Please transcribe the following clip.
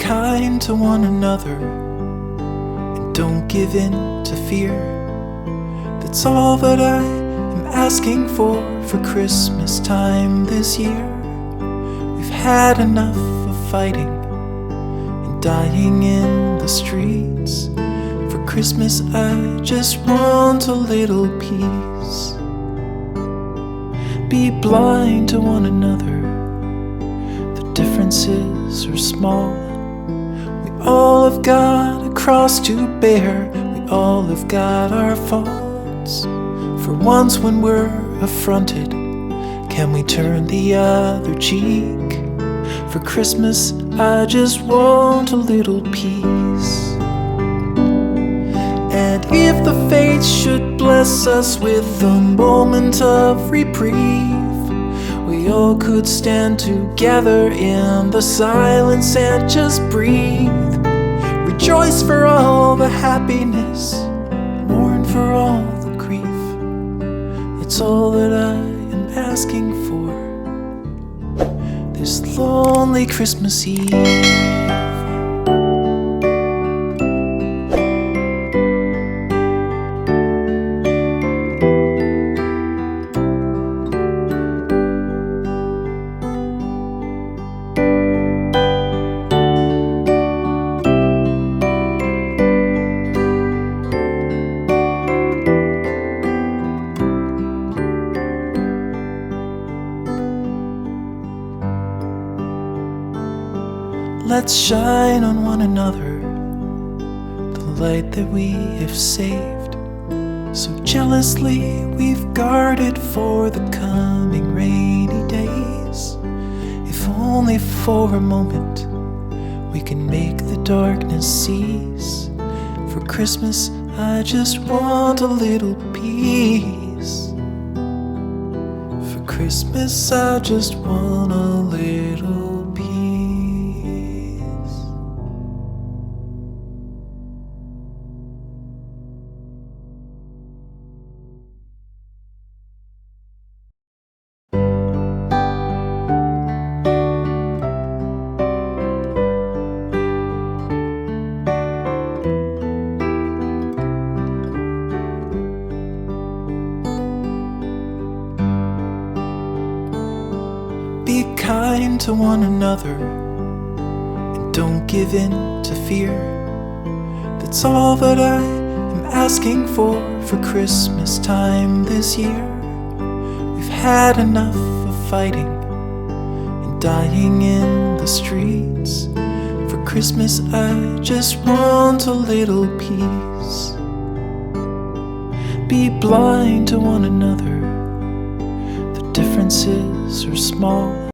kind to one another and don't give in to fear. That's all that I am asking for Christmas time this year. We've had enough of fighting and dying in the streets. For Christmas I just want a little peace. Be blind to one another, the differences are small. We all have got a cross to bear, we all have got our faults. For once when we're affronted, can we turn the other cheek? For Christmas I just want a little peace. And if the fates should bless us with a moment of reprieve, we all could stand together in the silence and just breathe. Rejoice for all the happiness, mourn for all the grief. It's all that I am asking for this lonely Christmas Eve. Let's shine on one another the light that we have saved. So jealously we've guarded for the coming rainy days. If only for a moment we can make the darkness cease. For Christmas I just want a little peace. For Christmas I just want a little peace. Be kind to one another and don't give in to fear. That's all that I am asking for Christmas time this year. We've had enough of fighting and dying in the streets. For Christmas I just want a little peace. Be blind to one another, the differences are small.